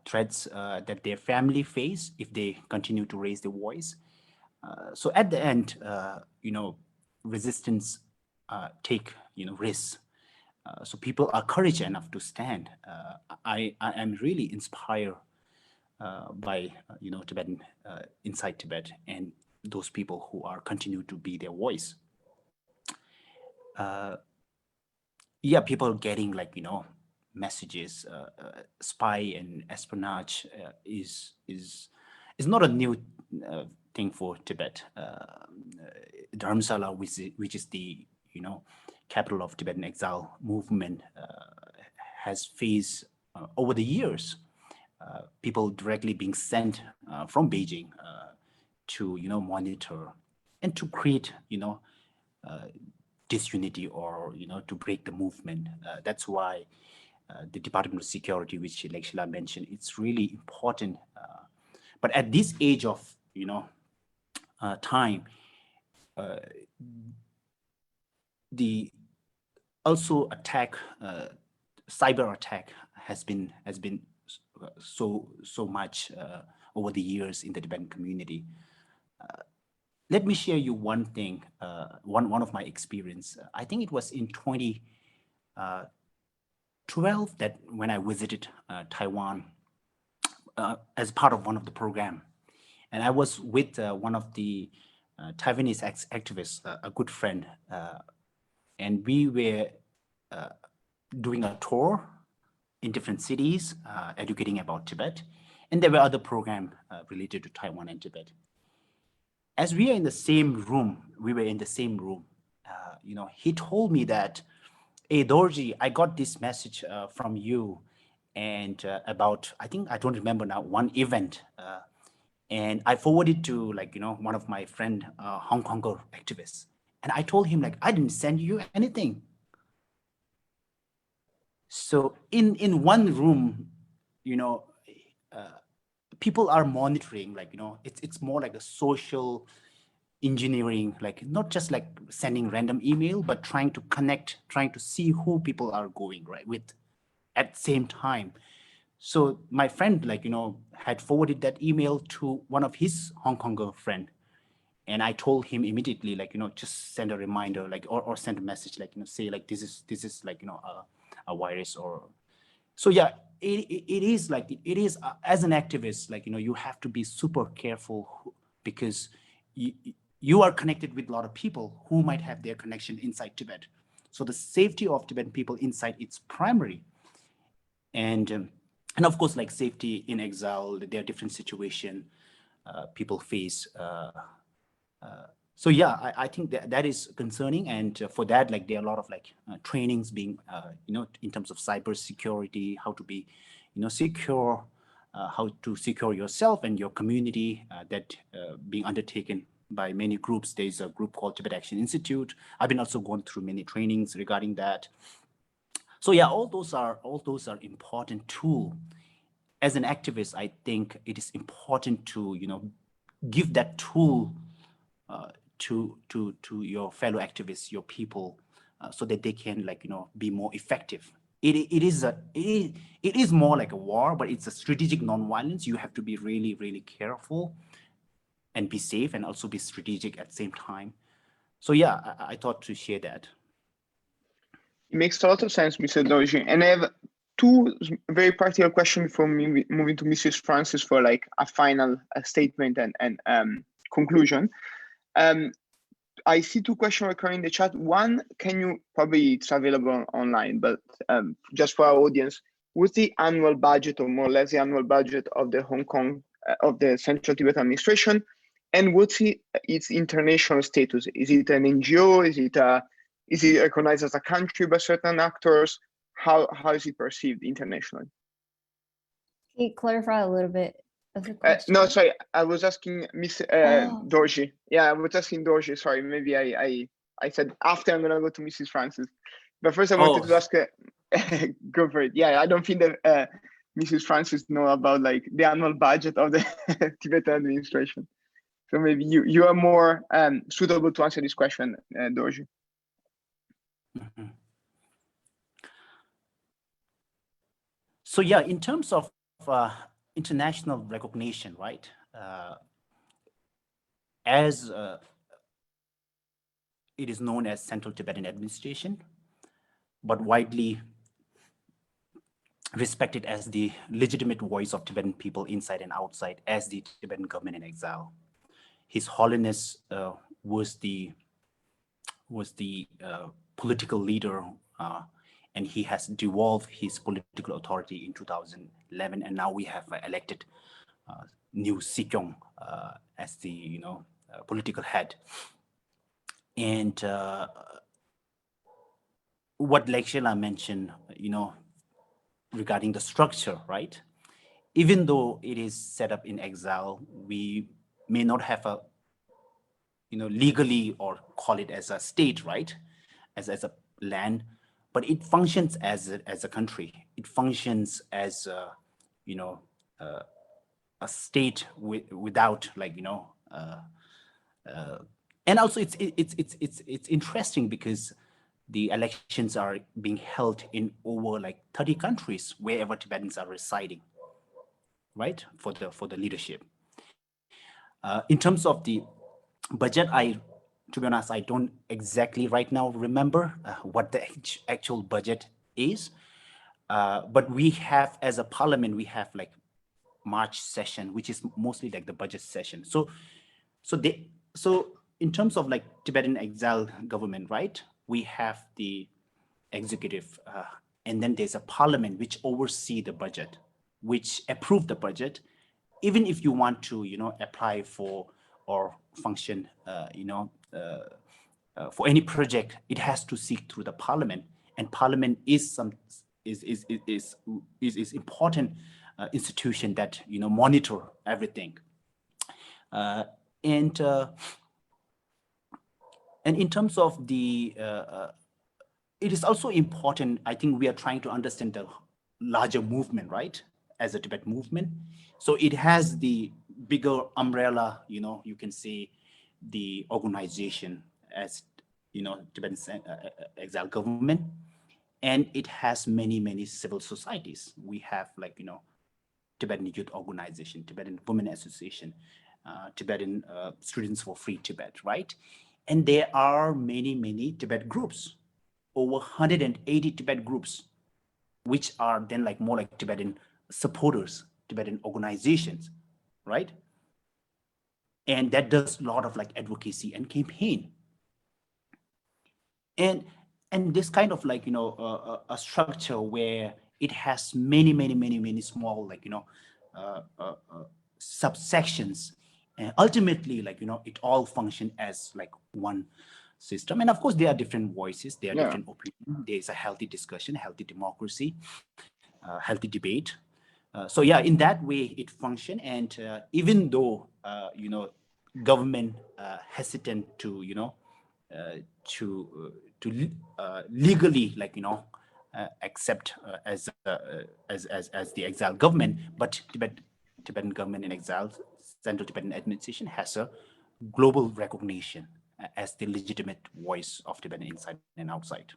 Threats that their family face if they continue to raise their voice. So at the end, resistance take risks. So people are courageous enough to stand. I am really inspired by Tibetan inside Tibet and those people who are continue to be their voice. People getting messages, spy and espionage is it's not a new thing for Tibet. Dharamsala, which is the capital of Tibetan exile movement, has faced over the years people directly being sent from Beijing to monitor and to create disunity or to break the movement. That's why the Department of Security, which Lekshay mentioned, it's really important. But at this age of time, the also attack, cyber attack has been so much over the years in the Tibetan community. Let me share you one thing, one of my experience. I think it was in 2012 that when I visited Taiwan as part of one of the program, and I was with one of the Taiwanese activists, a good friend, and we were doing a tour in different cities, educating about Tibet, and there were other programs related to Taiwan and Tibet. As we were in the same room, he told me that, "Hey, Dorjee, I got this message from you, and about, I think, I don't remember now, one event, and I forwarded to one of my friend, Hongkonger activists." And I told him I didn't send you anything. So in one room, people are monitoring, it's more like a social engineering, not just sending random email, but trying to connect, trying to see who people are going with at the same time. So my friend, had forwarded that email to one of his Hong Konger friend. And I told him immediately, just send a reminder, or send a message, say this is a virus or. So yeah, it is as an activist, you have to be super careful because you are connected with a lot of people who might have their connection inside Tibet. So the safety of Tibetan people inside, it's primary. And of course, safety in exile, there are different situations people face. So yeah, I think that is concerning, and for that, there are a lot of trainings being, in terms of cyber security, how to be, secure, how to secure yourself and your community, that being undertaken by many groups. There's a group called Tibet Action Institute. I've been also going through many trainings regarding that. So yeah, all those are important tools. As an activist, I think it is important to give that tool to your fellow activists, your people, so that they can be more effective. It is more like a war, but it's a strategic non-violence. You have to be really, really careful and be safe, and also be strategic at the same time. So yeah, I thought to share that. It makes a lot of sense, Mr. Dorjee. And I have two very practical questions before moving to Mrs. Francis for a final statement and conclusion. I see two questions occurring in the chat. One, can you, probably it's available online, but just for our audience, what's the annual budget, or more or less the annual budget of the Hong Kong, of the Central Tibet Administration? And what's its international status? Is it an NGO? Is it recognized as a country by certain actors? How is it perceived internationally? Can you clarify a little bit of the question? No, sorry, I was asking Miss Dorjee. Yeah, I was asking Dorjee. Sorry, maybe I said after I'm gonna go to Mrs. Francis, but first I wanted to ask. Go for it. Yeah, I don't think that Mrs. Francis know about the annual budget of the Tibetan administration, so maybe you are more suitable to answer this question, Dorjee. Mm-hmm. So yeah, in terms of international recognition, right? As it is known as Central Tibetan Administration, but widely respected as the legitimate voice of Tibetan people inside and outside, as the Tibetan government in exile. His Holiness was the political leader, and he has devolved his political authority in 2011, and now we have elected new Sikyong as the political head. And what Lekshay mentioned, regarding the structure, right? Even though it is set up in exile, we may not have a, legally or call it as a state, right? As a land, but it functions as a country. It functions as a, a state without and also it's interesting because the elections are being held in over 30 countries wherever Tibetans are residing, right? For the leadership. In terms of the budget, to be honest, I don't exactly right now remember what the actual budget is, but we have, as a parliament, we have March session, which is mostly the budget session. So in terms of Tibetan exile government, right? We have the executive, and then there's a parliament which oversee the budget, which approve the budget. Even if you want to, apply for or function, for any project, it has to seek through the parliament, and parliament is important institution that monitor everything, and in terms of the it is also important. I think we are trying to understand the larger movement, right? As a Tibet movement, so it has the bigger umbrella. You can say the organization as Tibetan exile government, and it has many civil societies. We have Tibetan Youth Organization, Tibetan Women Association, Tibetan Students for Free Tibet, right? And there are many Tibet groups, over 180 Tibet groups, which are then more like Tibetan supporters, Tibetan organizations, right? And that does a lot of advocacy and campaign. And this kind of a structure where it has many small subsections, and ultimately it all function as one system. And of course there are different voices, there are different opinions, there is a healthy discussion, healthy democracy, healthy debate. So yeah, in that way it function. And even though government hesitant to legally accept as the exile government, but Tibetan government in exile, Central Tibetan administration, has a global recognition as the legitimate voice of Tibetan inside and outside.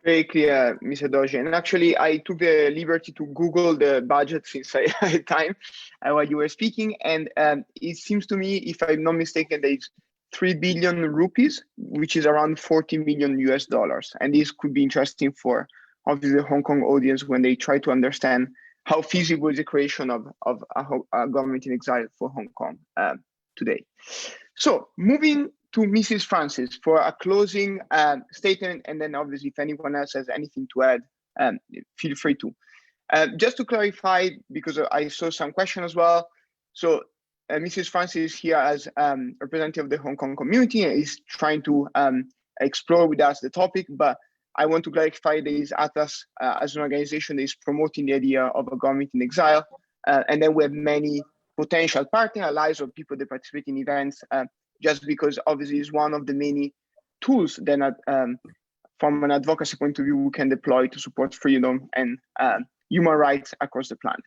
Very clear, Mr. Dorjee. And actually, I took the liberty to Google the budget since I had time while you were speaking. And it seems to me, if I'm not mistaken, there is 3 billion rupees, which is around 40 million US dollars. And this could be interesting for obviously the Hong Kong audience when they try to understand how feasible is the creation of a government in exile for Hong Kong today. So moving to Mrs. Francis for a closing statement, and then obviously if anyone else has anything to add, feel free to. Just to clarify, because I saw some questions as well. So Mrs. Francis is here as representative of the Hong Kong community and is trying to explore with us the topic, but I want to clarify there is Atlas as an organization that is promoting the idea of a government in exile. And then we have many potential partner allies or people that participate in events, just because obviously it's one of the many tools that from an advocacy point of view, we can deploy to support freedom and human rights across the planet.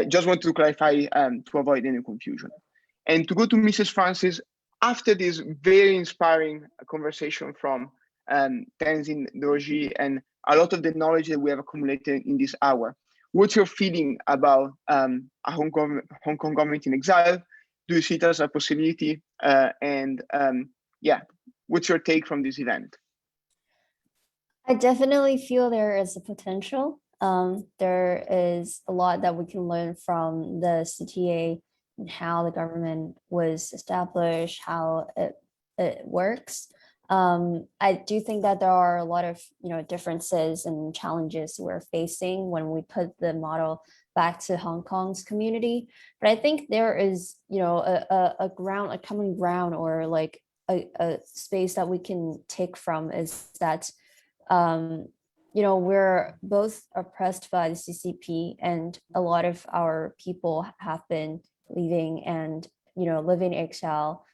Just want to clarify to avoid any confusion. And to go to Mrs. Francis, after this very inspiring conversation from Tenzin, Dorjee, and a lot of the knowledge that we have accumulated in this hour, what's your feeling about a Hong Kong government in exile? Do you see it as a possibility? Yeah, what's your take from this event? I definitely feel there is a potential. There is a lot that we can learn from the CTA and how the government was established, how it works. I do think that there are a lot of differences and challenges we're facing when we put the model back to Hong Kong's community. But I think there is, you know, a common ground, or like a space that we can take from, is that, you know, we're both oppressed by the CCP, and a lot of our people have been leaving and, you know, living in exile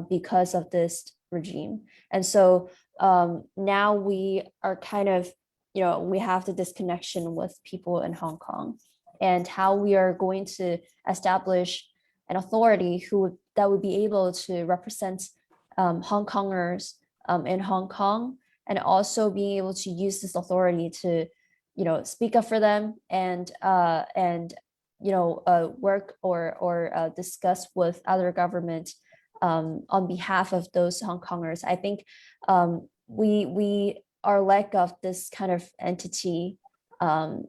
because of this regime. And so now we are kind of, you know, we have the disconnection with people in Hong Kong, and how we are going to establish an authority that would be able to represent Hong Kongers in Hong Kong, and also being able to use this authority to, you know, speak up for them, and you know, work or discuss with other government on behalf of those Hong Kongers. I think we are lack of this kind of entity to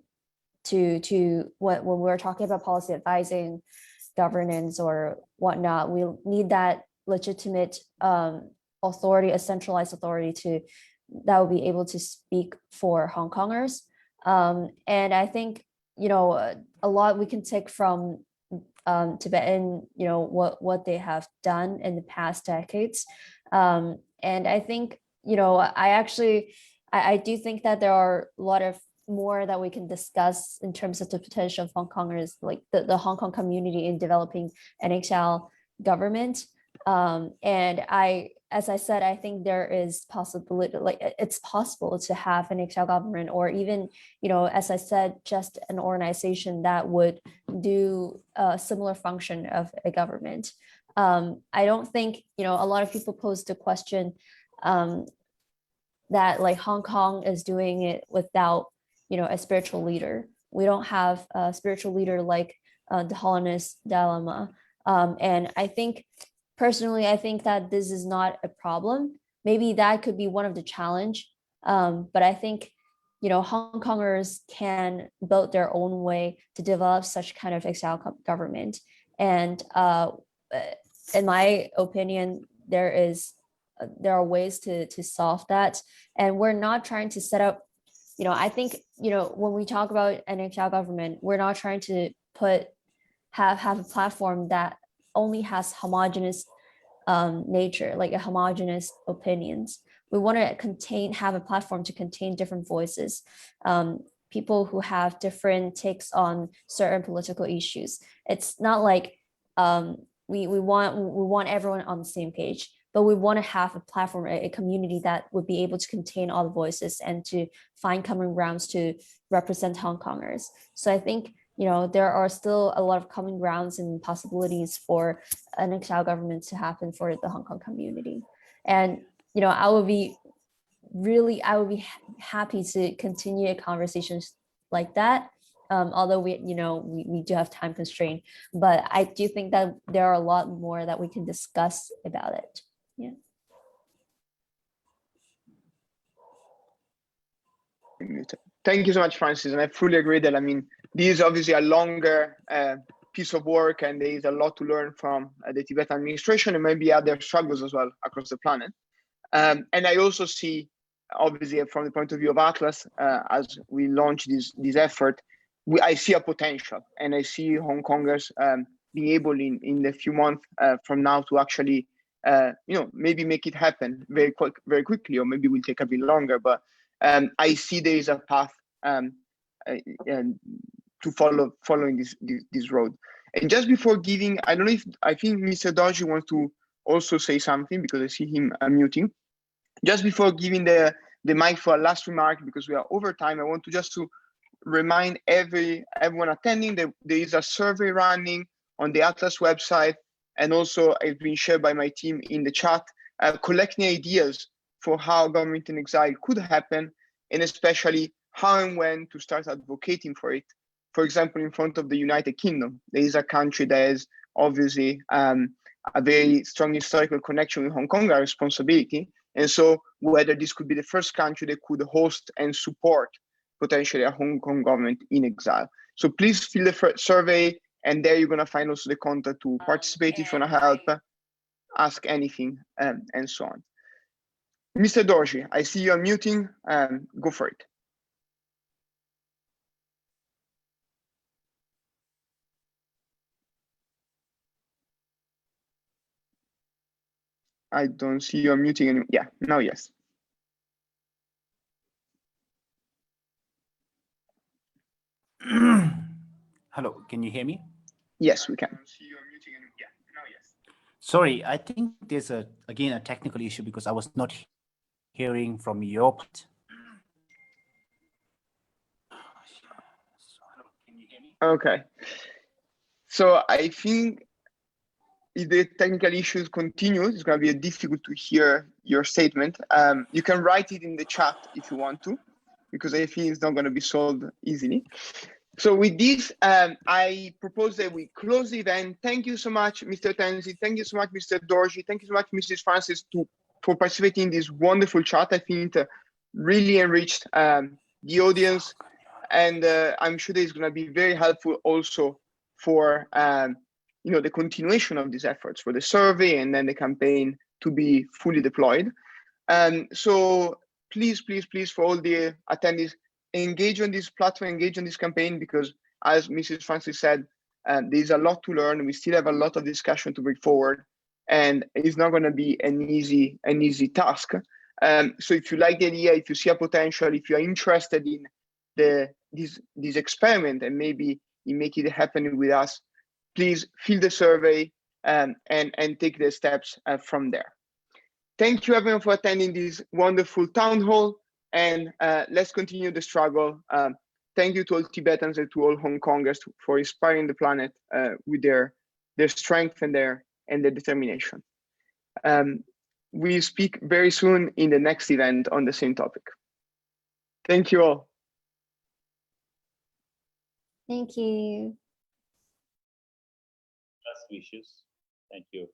when we're talking about policy advising, governance or whatnot. We need that legitimate authority, a centralized authority that will be able to speak for Hong Kongers. And I think, you know, a lot we can take from Tibetan, you know, what they have done in the past decades. And I think, you know, I do think that there are a lot of more that we can discuss in terms of the potential of Hong Kongers, like the Hong Kong community in developing an exile government. And as I said, I think there is possibility, like it's possible to have an exile government, or even, you know, as I said, just an organization that would do a similar function of a government. I don't think, you know, a lot of people pose the question that like Hong Kong is doing it without, you know, a spiritual leader. We don't have a spiritual leader like the Hollandist Dalai Lama. And I think, personally, I think that this is not a problem. Maybe that could be one of the challenge. But I think, you know, Hong Kongers can build their own way to develop such kind of exile government. And in my opinion, there are ways to solve that. And we're not trying to set up, you know, I think, you know, when we talk about an exile government, we're not trying to have a platform that only has homogenous nature, like a homogenous opinions. We want to have a platform to contain different voices, people who have different takes on certain political issues. It's not like we want everyone on the same page, but we want to have a platform, a community that would be able to contain all the voices and to find common grounds to represent Hong Kongers. So I think, you know, there are still a lot of common grounds and possibilities for an exile government to happen for the Hong Kong community. And, you know, I would be happy to continue conversations like that. Although we do have time constraint, but I do think that there are a lot more that we can discuss about it. Yeah. Thank you so much, Francis. And I fully agree that, I mean, this is obviously a longer piece of work, and there is a lot to learn from the Tibetan administration and maybe other struggles as well across the planet. And I also see, obviously, from the point of view of Atlas, as we launch this effort, I see a potential, and I see Hong Kongers being able in the few months from now to actually, maybe make it happen very quickly, or maybe it will take a bit longer. But I see there is a path to following this road. And just before giving, I think Mr. Dorjee wants to also say something, because I see him unmuting. Just before giving the mic for a last remark, because we are over time, I want to remind everyone attending that there is a survey running on the Atlas website, and also it's been shared by my team in the chat, collecting ideas for how government in exile could happen, and especially how and when to start advocating for it. For example, in front of the United Kingdom, there is a country that is obviously a very strong historical connection with Hong Kong, a responsibility. And so whether this could be the first country that could host and support potentially a Hong Kong government in exile. So please fill the survey, and there you're going to find also the contact to participate if you want to help, ask anything, and so on. Mr. Dorjee, I see you unmuting. Go for it. I don't see you unmuting anymore. Yeah, now yes. Hello, can you hear me? Yes, we can. Sorry, I think there's again a technical issue because I was not hearing from your part. Can you hear me? Okay. So I think if the technical issues continue, it's going to be difficult to hear your statement. You can write it in the chat if you want to, because I think it's not going to be solved easily. So with this, I propose that we close the event. Thank you so much, Mr. Tenzin. Thank you so much, Mr. Dorjee. Thank you so much, Mrs. Francis, for participating in this wonderful chat. I think it really enriched the audience, and I'm sure that it's going to be very helpful also for the continuation of these efforts, for the survey and then the campaign to be fully deployed. So please, for all the attendees, engage on this platform, engage on this campaign, because as Mrs. Francis said, there's a lot to learn. We still have a lot of discussion to bring forward, and it's not going to be an easy task. So if you like the idea, if you see a potential, if you're interested in this experiment and maybe in making it happen with us, please fill the survey and take the steps from there. Thank you everyone for attending this wonderful town hall, and let's continue the struggle. Thank you to all Tibetans and to all Hong Kongers for inspiring the planet with their strength and their determination. We speak very soon in the next event on the same topic. Thank you all. Thank you. Best wishes. Thank you.